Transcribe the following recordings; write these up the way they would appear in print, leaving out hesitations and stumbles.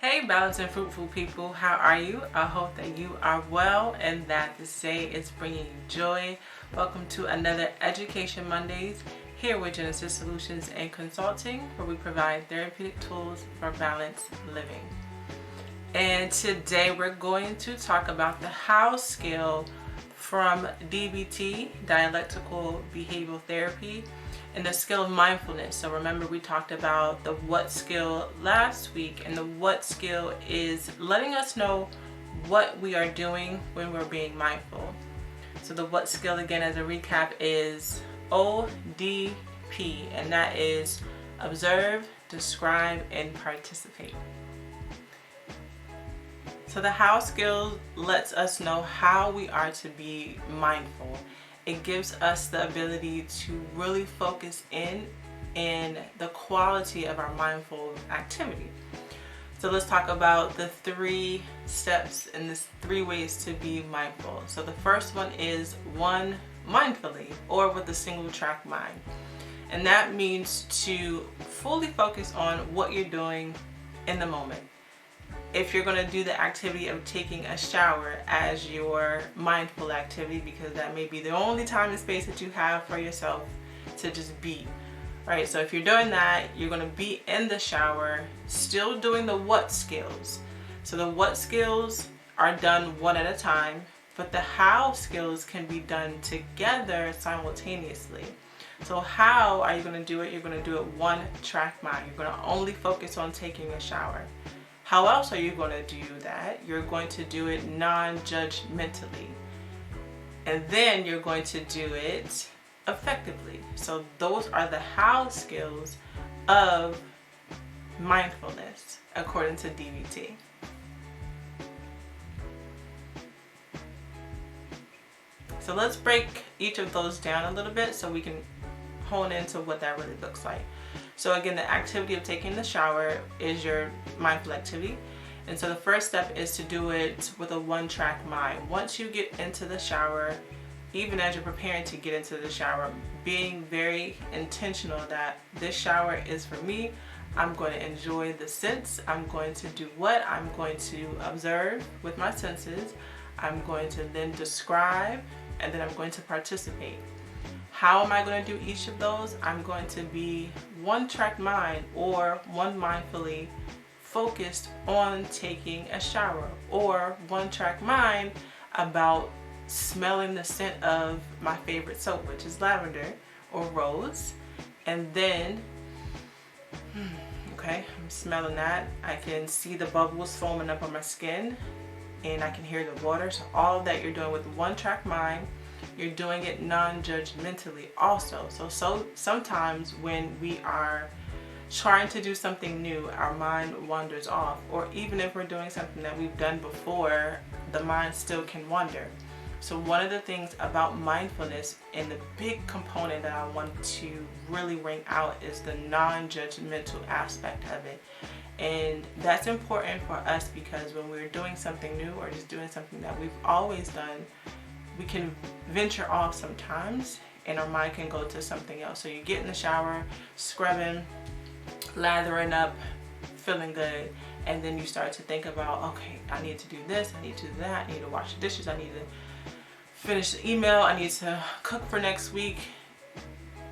Hey, balanced and fruitful people, how are you? I hope that you are well and that this day is bringing you joy. Welcome to another Education Mondays here with Genesis Solutions and Consulting, where we provide therapeutic tools for balanced living. And today we're going to talk about the how skill from DBT, dialectical behavioral therapy, and the skill of mindfulness. So remember, we talked about the what skill last week, and the what skill is letting us know what we are doing when we're being mindful. So the what skill, again, as a recap, is ODP, and that is observe, describe, and participate. So the how skill lets us know how we are to be mindful. It gives us the ability to really focus in the quality of our mindful activity. So let's talk about the 3 steps and the 3 ways to be mindful. So the first one is one, mindfully, or with a single track mind. And that means to fully focus on what you're doing in the moment. If you're going to do the activity of taking a shower as your mindful activity, because that may be the only time and space that you have for yourself to just be, right? So if you're doing that, you're going to be in the shower still doing the what skills. So the what skills are done one at a time, but the how skills can be done together simultaneously. So how are you going to do it? You're going to do it one track mind. You're going to only focus on taking a shower. How else are you going to do that? You're going to do it non-judgmentally. And then you're going to do it effectively. So those are the how skills of mindfulness, according to DBT. So let's break each of those down a little bit so we can hone into what that really looks like. So again, the activity of taking the shower is your mindful activity. And so the first step is to do it with a one-track mind. Once you get into the shower, even as you're preparing to get into the shower, being very intentional that this shower is for me. I'm going to enjoy the scents. I'm going to do what? I'm going to observe with my senses. I'm going to then describe, and then I'm going to participate. How am I going to do each of those? I'm going to be one track mind, or one mindfully focused on taking a shower, or one track mind about smelling the scent of my favorite soap, which is lavender or rose. And then, okay, I'm smelling that. I can see the bubbles foaming up on my skin, and I can hear the water. So all of that you're doing with one track mind. You're doing it non-judgmentally also. So sometimes when we are trying to do something new, our mind wanders off. Or even if we're doing something that we've done before, the mind still can wander. So one of the things about mindfulness, and the big component that I want to really bring out, is the non-judgmental aspect of it. And that's important for us because when we're doing something new or just doing something that we've always done, we can venture off sometimes and our mind can go to something else. So you get in the shower, scrubbing, lathering up, feeling good, and then you start to think about, okay, I need to do this, I need to do that, I need to wash the dishes, I need to finish the email, I need to cook for next week.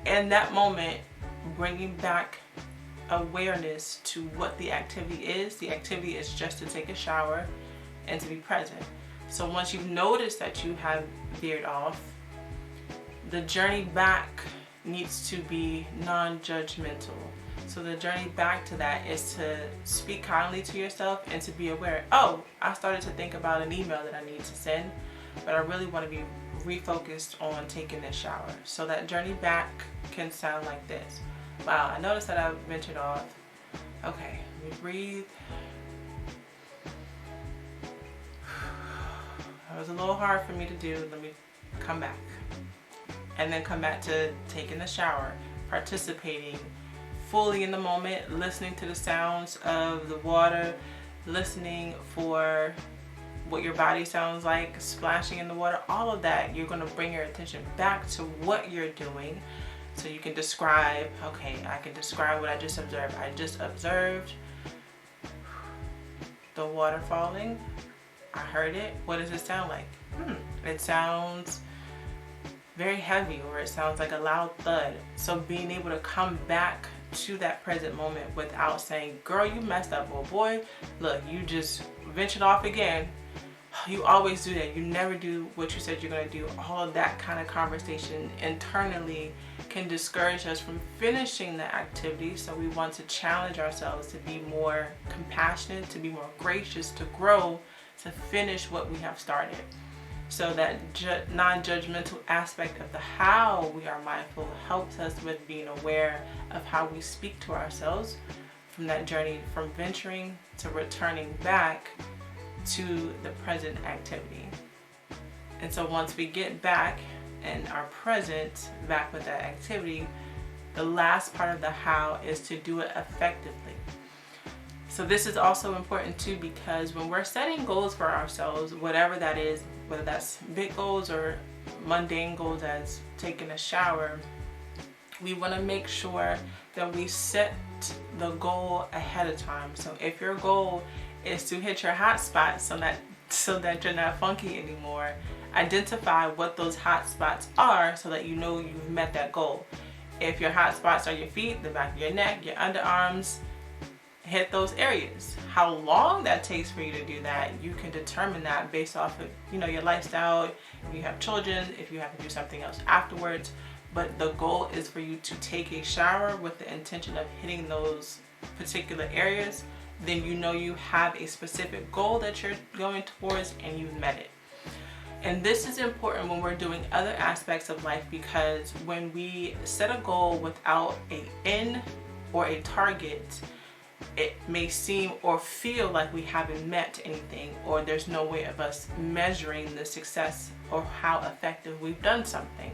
In that moment, bringing back awareness to what the activity is. The activity is just to take a shower and to be present. So once you've noticed that you have veered off, the journey back needs to be non-judgmental. So the journey back to that is to speak kindly to yourself and to be aware, oh, I started to think about an email that I need to send, but I really want to be refocused on taking this shower. So that journey back can sound like this. Wow, I noticed that I ventured off. Okay, let me breathe. It was a little hard for me to do. Let me come back. And then come back to taking the shower, participating fully in the moment, listening to the sounds of the water, listening for what your body sounds like, splashing in the water, all of that. You're going to bring your attention back to what you're doing so you can describe, okay, I can describe what I just observed. I just observed The water falling. I heard it. What does it sound like? It sounds very heavy, or it sounds like a loud thud. So being able to come back to that present moment without saying, girl, you messed up, or boy, look, you just ventured off again. You always do that. You never do what you said you're going to do. All of that kind of conversation internally can discourage us from finishing the activity. So we want to challenge ourselves to be more compassionate, to be more gracious, to grow, to finish what we have started. So that non-judgmental aspect of the how we are mindful helps us with being aware of how we speak to ourselves from that journey from venturing to returning back to the present activity. And so once we get back and are present back with that activity, the last part of the how is to do it effectively. So this is also important too, because when we're setting goals for ourselves, whatever that is, whether that's big goals or mundane goals as taking a shower, we want to make sure that we set the goal ahead of time. So if your goal is to hit your hot spots so that you're not funky anymore, identify what those hot spots are so that you know you've met that goal. If your hot spots are your feet, the back of your neck, your underarms, hit those areas. How long that takes for you to do that, you can determine that based off of your lifestyle, if you have children, if you have to do something else afterwards. But the goal is for you to take a shower with the intention of hitting those particular areas. Then you have a specific goal that you're going towards and you've met it. And this is important when we're doing other aspects of life, because when we set a goal without an end or a target, it may seem or feel like we haven't met anything, or there's no way of us measuring the success or how effective we've done something.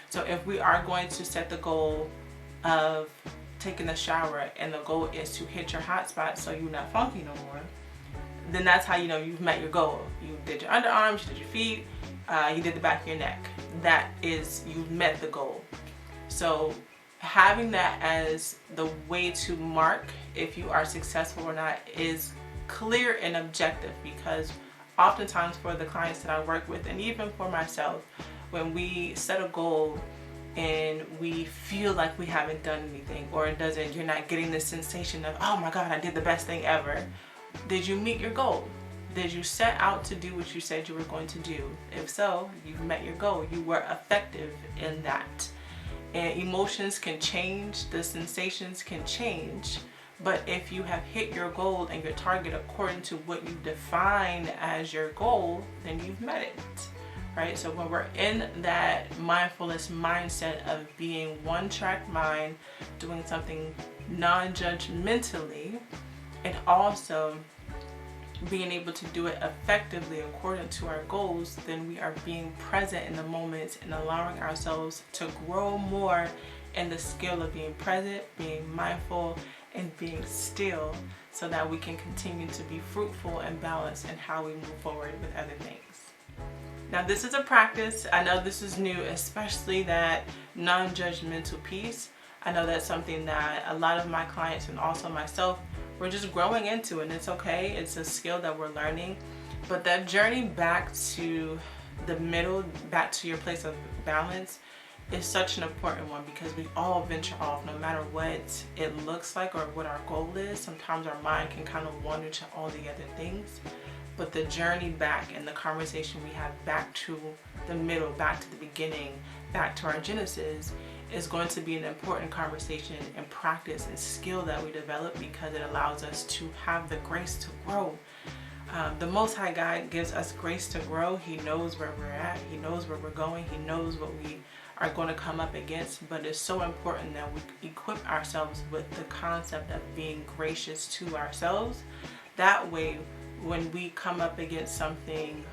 So if we are going to set the goal of taking a shower and the goal is to hit your hot spot so you're not funky no more, then that's how you know you've met your goal. You did your underarms, you did your feet, you did the back of your neck. That is, you've met the goal. So having that as the way to mark if you are successful or not is clear and objective, because oftentimes for the clients that I work with, and even for myself, when we set a goal and we feel like we haven't done anything, or you're not getting the sensation of, oh my God, I did the best thing ever. Did you meet your goal? Did you set out to do what you said you were going to do? If so, you've met your goal. You were effective in that. And emotions can change, the sensations can change, but if you have hit your goal and your target according to what you define as your goal, then you've met it, right? So when we're in that mindfulness mindset of being one-track mind, doing something non-judgmentally, and also being able to do it effectively according to our goals, then we are being present in the moment and allowing ourselves to grow more in the skill of being present, being mindful, and being still, so that we can continue to be fruitful and balanced in how we move forward with other things. Now, this is a practice. I know this is new, especially that non-judgmental piece. I know that's something that a lot of my clients and also myself, we're just growing into, and it's okay. It's a skill that we're learning. But that journey back to the middle, back to your place of balance, is such an important one, because we all venture off no matter what it looks like or what our goal is. Sometimes our mind can kind of wander to all the other things. But the journey back and the conversation we have back to the middle, back to the beginning, back to our genesis, is going to be an important conversation and practice and skill that we develop, because it allows us to have the grace to grow. The Most High God gives us grace to grow. He knows where we're at. He knows where we're going. He knows what we are going to come up against. But it's so important that we equip ourselves with the concept of being gracious to ourselves. That way, when we come up against something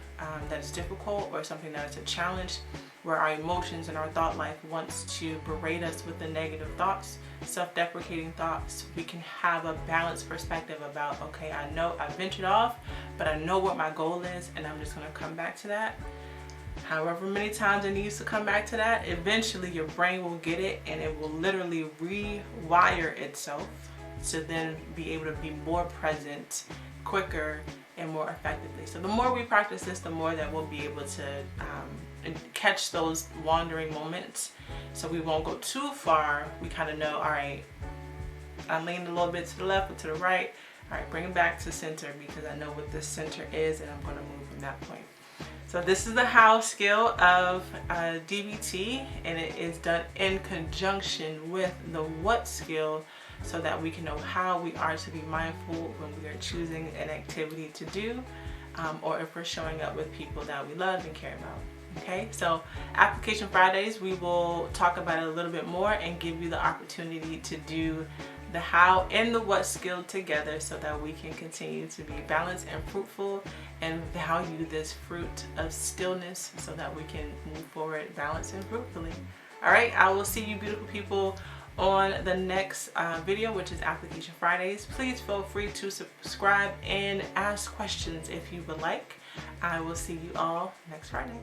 that's difficult or something that's a challenge, where our emotions and our thought life wants to berate us with the negative thoughts, self-deprecating thoughts, we can have a balanced perspective about, okay, I know I ventured off, but I know what my goal is, and I'm just going to come back to that. However many times it needs to come back to that, eventually your brain will get it, and it will literally rewire itself to then be able to be more present quicker and more effectively. So the more we practice this, the more that we'll be able to catch those wandering moments, so we won't go too far. We kind of know, all right, I leaned a little bit to the left or to the right. All right, bring it back to center, because I know what this center is and I'm going to move from that point. So this is the how skill of DBT, and it is done in conjunction with the what skill, so that we can know how we are to be mindful when we are choosing an activity to do, or if we're showing up with people that we love and care about. Okay, so Application Fridays, we will talk about it a little bit more and give you the opportunity to do the how and the what skill together, so that we can continue to be balanced and fruitful and value this fruit of stillness, so that we can move forward balanced and fruitfully. All right, I will see you beautiful people on the next video, which is Application Fridays. Please feel free to subscribe and ask questions if you would like. I will see you all next Friday.